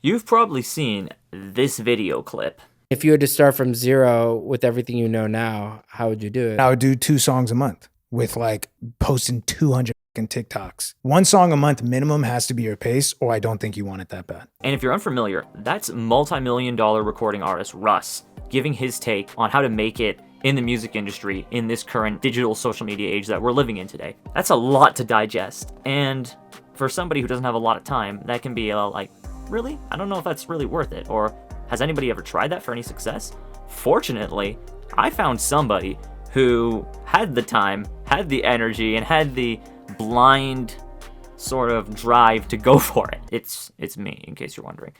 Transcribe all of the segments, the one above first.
You've probably seen this video clip. If you had to start from zero with everything you know now, how would you do it? I would do 2 songs a month with like posting 200 TikToks. 1 song a month minimum has to be your pace, or I don't think you want it that bad. And if you're unfamiliar, that's multi-million-dollar recording artist Russ giving his take on how to make it in the music industry in this current digital social media age that we're living in today. That's a lot to digest. And for somebody who doesn't have a lot of time, that can be like, really? I don't know if that's really worth it. Or has anybody ever tried that for any success? Fortunately, I found somebody who had the time, had the energy, and had the blind sort of drive to go for it. It's me, in case you're wondering.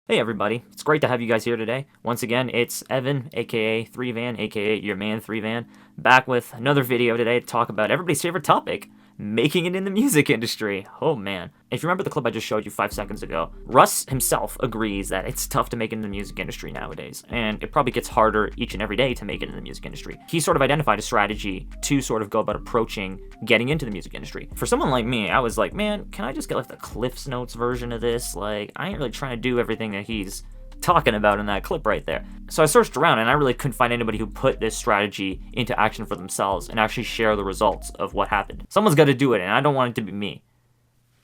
Hey everybody, it's great to have you guys here today. Once again, it's Evan, aka 3Van, aka your man 3Van, back with another video today to talk about everybody's favorite topic, making it in the music industry. Oh man. If you remember the clip I just showed you 5 seconds ago, Russ himself agrees that it's tough to make it in the music industry nowadays, and it probably gets harder each and every day to make it in the music industry. He sort of identified a strategy to sort of go about approaching getting into the music industry. For someone like me, I was like, man, can I just get like the Cliff's Notes version of this? Like, I ain't really trying to do everything that he's talking about in that clip right there. So I searched around and I really couldn't find anybody who put this strategy into action for themselves and actually share the results of what happened. Someone's got to do it, and I don't want it to be me.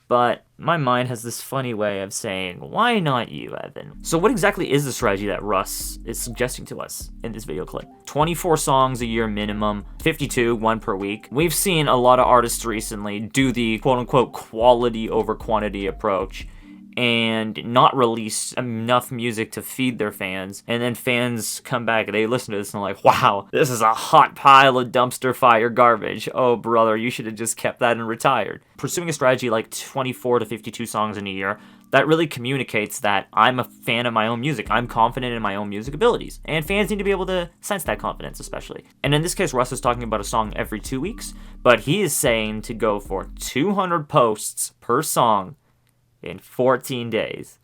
But my mind has this funny way of saying, why not you, Evan? So what exactly is the strategy that Russ is suggesting to us in this video clip? 24 songs a year minimum, 52, 1 per week. We've seen a lot of artists recently do the quote-unquote quality over quantity approach and not release enough music to feed their fans, and then fans come back and they listen to this and they're like, wow, this is a hot pile of dumpster fire garbage. Oh brother, you should have just kept that and retired. Pursuing a strategy like 24 to 52 songs in a year, that really communicates that I'm a fan of my own music. I'm confident in my own music abilities, and fans need to be able to sense that confidence especially. And in this case, Russ is talking about a song every 2 weeks, but he is saying to go for 200 posts per song in 14 days.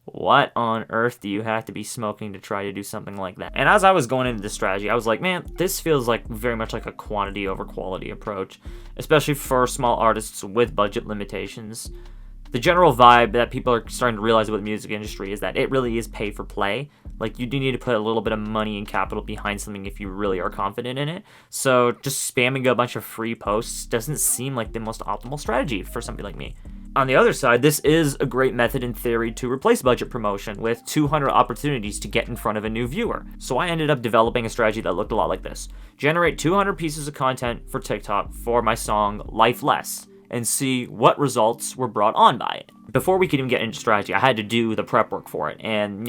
What on earth do you have to be smoking to try to do something like that? And as I was going into this strategy, I was like, man, this feels like very much like a quantity over quality approach, especially for small artists with budget limitations. The general vibe that people are starting to realize about the music industry is that it really is pay for play. Like, you do need to put a little bit of money and capital behind something if you really are confident in it. So just spamming a bunch of free posts doesn't seem like the most optimal strategy for somebody like me. On the other side, this is a great method in theory to replace budget promotion with 200 opportunities to get in front of a new viewer. So I ended up developing a strategy that looked a lot like this. Generate 200 pieces of content for TikTok for my song Life Less, and see what results were brought on by it. Before we could even get into strategy, I had to do the prep work for it, and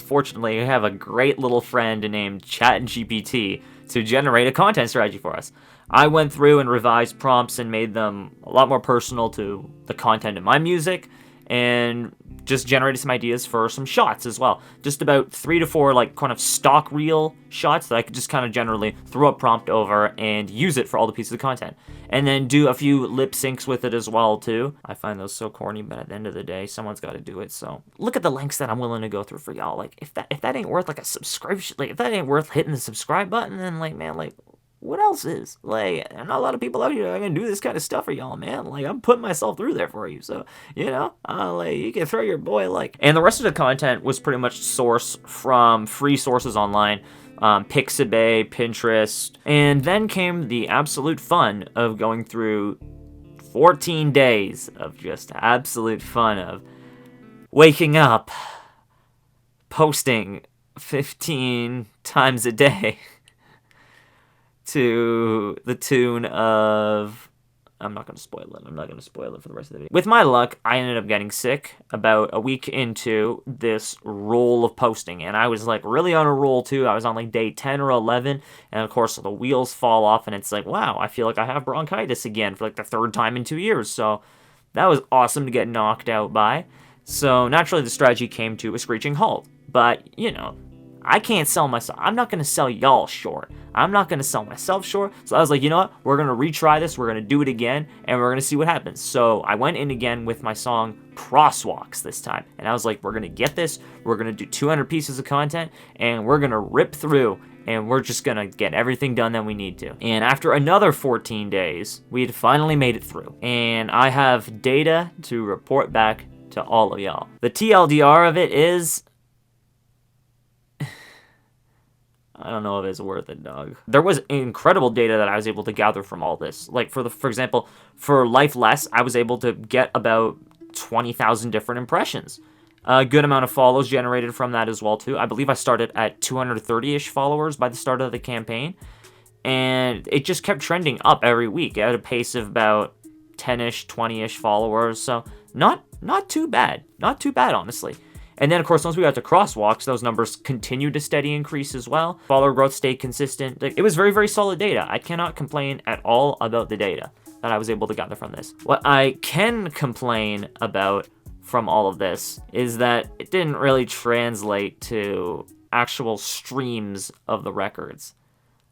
fortunately I have a great little friend named ChatGPT to generate a content strategy for us. I went through and revised prompts and made them a lot more personal to the content in my music, and just generated some ideas for some shots as well. Just about 3 to 4 like kind of stock reel shots that I could just kind of generally throw a prompt over and use it for all the pieces of content. And then do a few lip syncs with it as well too. I find those so corny, but at the end of the day, someone's got to do it. So look at the lengths that I'm willing to go through for y'all. Like, if that ain't worth like a subscription, like if that ain't worth hitting the subscribe button, then like, man, like, what else is? Like, not a lot of people out here are gonna do this kind of stuff for y'all, man. Like, I'm putting myself through there for you, so, like, you can throw your boy, like... And the rest of the content was pretty much sourced from free sources online, Pixabay, Pinterest, and then came the absolute fun of going through 14 days of just absolute fun of waking up, posting 15 times a day, to the tune of... I'm not going to spoil it. I'm not going to spoil it for the rest of the video. With my luck, I ended up getting sick about a week into this roll of posting. And I was like really on a roll too. I was on like day 10 or 11. And of course the wheels fall off and it's like, wow, I feel like I have bronchitis again for like the 3rd time in 2 years. So that was awesome to get knocked out by. So naturally the strategy came to a screeching halt. But, I can't sell myself. I'm not going to sell y'all short. I'm not going to sell myself short. So I was like, you know what? We're going to retry this. We're going to do it again. And we're going to see what happens. So I went in again with my song Crosswalks this time. And I was like, we're going to get this. We're going to do 200 pieces of content. And we're going to rip through. And we're just going to get everything done that we need to. And after another 14 days, we had finally made it through. And I have data to report back to all of y'all. The TLDR of it is, I don't know if it's worth it, dog. There was incredible data that I was able to gather from all this. Like, for example, for Life Less, I was able to get about 20,000 different impressions. A good amount of follows generated from that as well, too. I believe I started at 230-ish followers by the start of the campaign. And it just kept trending up every week at a pace of about 10-ish, 20-ish followers. So not too bad. Not too bad, honestly. And then, of course, once we got to crosswalks, those numbers continued to steady increase as well. Follower growth stayed consistent. It was very, very solid data. I cannot complain at all about the data that I was able to gather from this. What I can complain about from all of this is that it didn't really translate to actual streams of the records.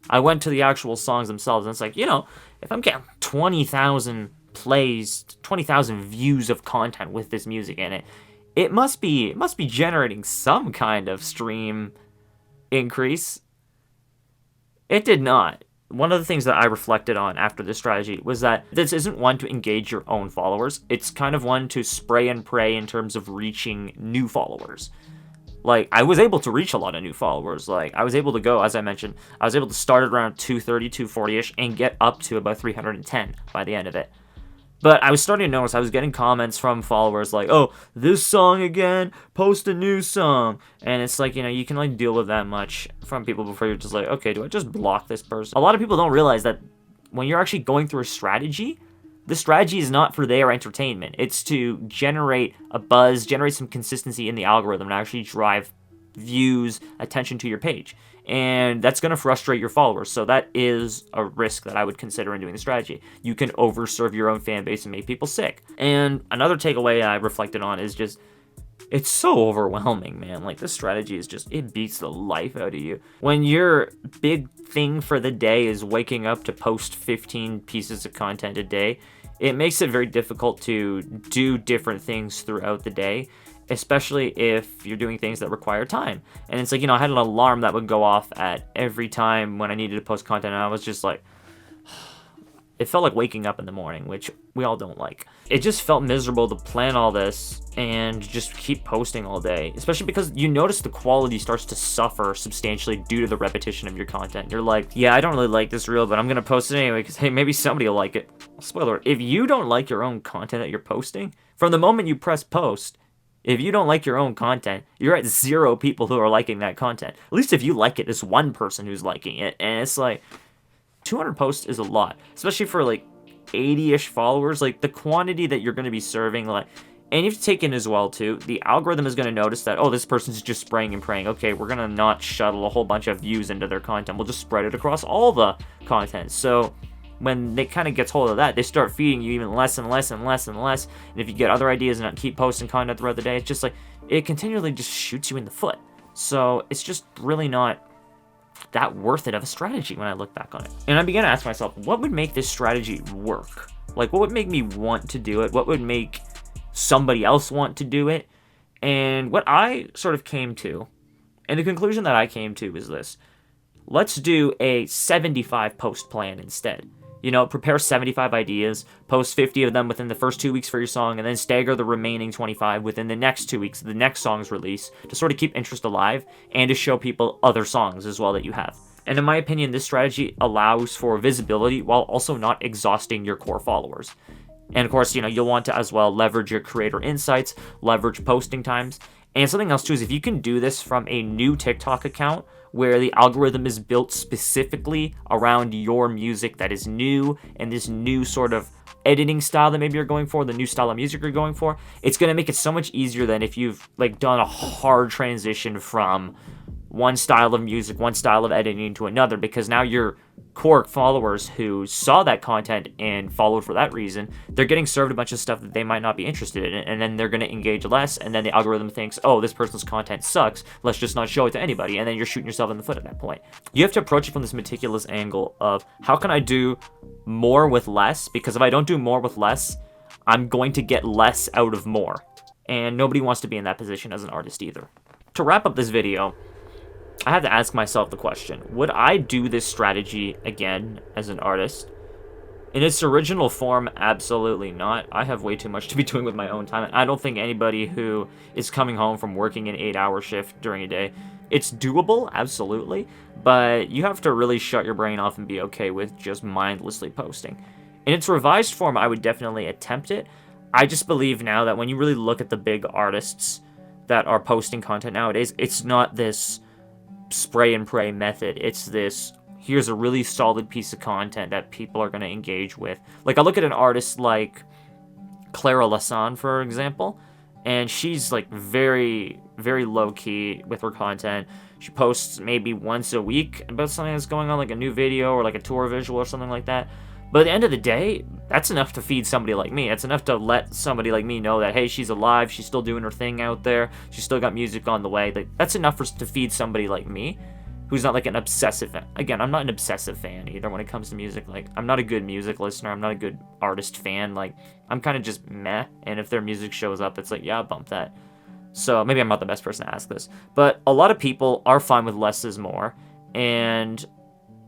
I went to the actual songs themselves, and it's like, if I'm getting 20,000 plays, 20,000 views of content with this music in it, it must be generating some kind of stream increase. It did not. One of the things that I reflected on after this strategy was that this isn't one to engage your own followers. It's kind of one to spray and pray in terms of reaching new followers. Like, I was able to reach a lot of new followers. Like, I was able to go, as I mentioned, I was able to start at around 230, 240-ish and get up to about 310 by the end of it. But I was starting to notice I was getting comments from followers like, oh, this song again, post a new song. And it's like, you can only deal with that much from people before you're just like, okay, do I just block this person? A lot of people don't realize that when you're actually going through a strategy, the strategy is not for their entertainment. It's to generate a buzz, generate some consistency in the algorithm, and actually drive views, attention to your page. And that's going to frustrate your followers. So that is a risk that I would consider in doing the strategy. You can overserve your own fan base and make people sick. And another takeaway I reflected on is just, it's so overwhelming, man. Like, this strategy is just, it beats the life out of you. When your big thing for the day is waking up to post 15 pieces of content a day, it makes it very difficult to do different things throughout the day, especially if you're doing things that require time. And it's like, I had an alarm that would go off at every time when I needed to post content, and I was just like, it felt like waking up in the morning, which we all don't like. It just felt miserable to plan all this and just keep posting all day, especially because you notice the quality starts to suffer substantially due to the repetition of your content. You're like, yeah, I don't really like this reel, but I'm gonna post it anyway because, hey, maybe somebody will like it. Spoiler, if you don't like your own content that you're posting, from the moment you press post, if you don't like your own content, you're at 0 people who are liking that content. At least if you like it, it's one person who's liking it, and it's like, 200 posts is a lot, especially for like 80-ish followers. Like, the quantity that you're going to be serving, like, and you have to take in as well too, the algorithm is going to notice that, oh, this person's just spraying and praying. Okay, we're going to not shuttle a whole bunch of views into their content. We'll just spread it across all the content. So when they kind of gets hold of that, they start feeding you even less and less and less and less. And if you get other ideas and not keep posting content throughout the day, it's just like, it continually just shoots you in the foot. So it's just really not that worth it of a strategy when I look back on it. And I began to ask myself, what would make this strategy work? Like, what would make me want to do it? What would make somebody else want to do it? And what I sort of came to, and the conclusion that I came to is this: let's do a 75 post plan instead. Prepare 75 ideas, post 50 of them within the first 2 weeks for your song, and then stagger the remaining 25 within the next 2 weeks of the next song's release to sort of keep interest alive and to show people other songs as well that you have. And in my opinion, this strategy allows for visibility while also not exhausting your core followers. And of course, you'll want to as well leverage your creator insights, leverage posting times. And something else too is if you can do this from a new TikTok account where the algorithm is built specifically around your music that is new and this new sort of editing style that maybe you're going for, the new style of music you're going for, it's going to make it so much easier than if you've done a hard transition from one style of music, one style of editing to another, because now your core followers who saw that content and followed for that reason, they're getting served a bunch of stuff that they might not be interested in, and then they're going to engage less, and then the algorithm thinks, oh, this person's content sucks, let's just not show it to anybody, and then you're shooting yourself in the foot at that point. You have to approach it from this meticulous angle of, how can I do more with less? Because if I don't do more with less, I'm going to get less out of more, and nobody wants to be in that position as an artist either. To wrap up this video, I had to ask myself the question, would I do this strategy again as an artist? In its original form, absolutely not. I have way too much to be doing with my own time. I don't think anybody who is coming home from working an 8-hour shift during a day, it's doable, absolutely, but you have to really shut your brain off and be okay with just mindlessly posting. In its revised form, I would definitely attempt it. I just believe now that when you really look at the big artists that are posting content nowadays, it's not this spray and pray method. It's this, here's a really solid piece of content that people are going to engage with. Like, I look at an artist like Clara Lassan, for example, and she's like very, very low-key with her content. She posts maybe once a week about something that's going on, like a new video or like a tour visual or something like that. But at the end of the day, that's enough to feed somebody like me. That's enough to let somebody like me know that, hey, she's alive, she's still doing her thing out there, she's still got music on the way. Like, that's enough to feed somebody like me, who's not like an obsessive fan. Again, I'm not an obsessive fan either when it comes to music. Like, I'm not a good music listener, I'm not a good artist fan. Like, I'm kind of just meh, and if their music shows up, it's like, yeah, I'll bump that. So maybe I'm not the best person to ask this. But a lot of people are fine with less is more, and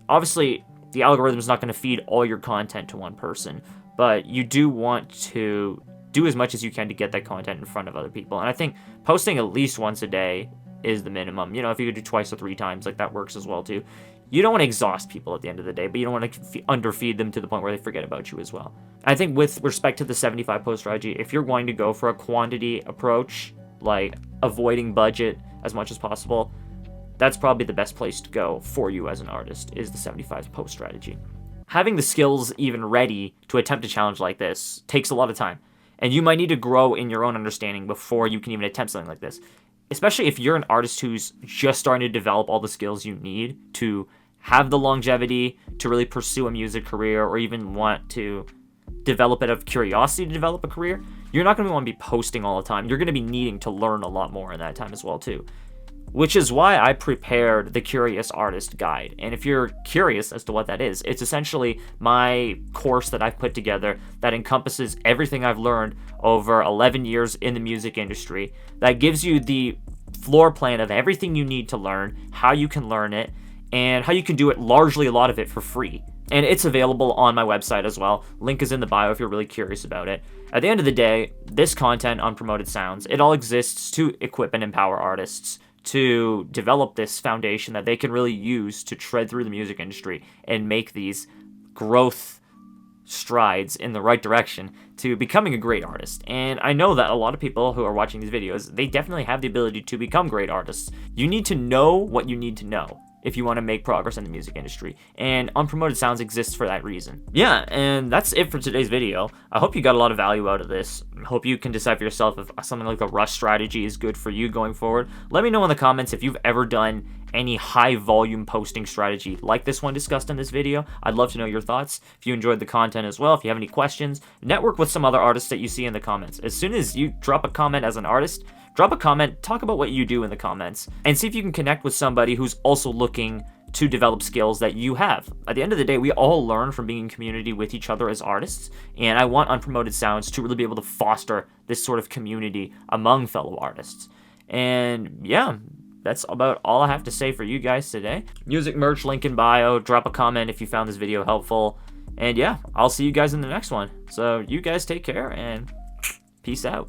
obviously the algorithm is not going to feed all your content to one person, but you do want to do as much as you can to get that content in front of other people. And I think posting at least once a day is the minimum. You know, if you could do twice or 3 times, like, that works as well too. You don't want to exhaust people at the end of the day, but you don't want to underfeed them to the point where they forget about you as well. I think with respect to the 75 post strategy, if you're going to go for a quantity approach, like avoiding budget as much as possible, that's probably the best place to go for you as an artist, is the 75 post strategy. Having the skills even ready to attempt a challenge like this takes a lot of time, and you might need to grow in your own understanding before you can even attempt something like this. Especially if you're an artist who's just starting to develop all the skills you need to have the longevity to really pursue a music career, or even want to develop it out of curiosity to develop a career. You're not going to want to be posting all the time. You're going to be needing to learn a lot more in that time as well too. Which is why I prepared the Curious Artist Guide. And if you're curious as to what that is, it's essentially my course that I've put together that encompasses everything I've learned over 11 years in the music industry. That gives you the floor plan of everything you need to learn, how you can learn it, and how you can do it, largely a lot of it for free. And it's available on my website as well. Link is in the bio if you're really curious about it. At the end of the day, this content on Promoted Sounds, it all exists to equip and empower artists to develop this foundation that they can really use to tread through the music industry and make these growth strides in the right direction to becoming a great artist. And I know that a lot of people who are watching these videos, they definitely have the ability to become great artists. You need to know what you need to know if you want to make progress in the music industry, and Unpromoted Sounds exists for that reason. Yeah, and that's it for today's video. I hope you got a lot of value out of this. I hope you can decide for yourself if something like the Russ strategy is good for you going forward. Let me know in the comments if you've ever done any high volume posting strategy like this one discussed in this video. I'd love to know your thoughts. If you enjoyed the content as well, if you have any questions, network with some other artists that you see in the comments. As soon as you drop a comment as an artist, drop a comment, talk about what you do in the comments, and see if you can connect with somebody who's also looking to develop skills that you have. At the end of the day, we all learn from being in community with each other as artists, and I want Unpromoted Sounds to really be able to foster this sort of community among fellow artists. And yeah, that's about all I have to say for you guys today. Music merch, link in bio. Drop a comment if you found this video helpful. And yeah, I'll see you guys in the next one. So you guys take care, and peace out.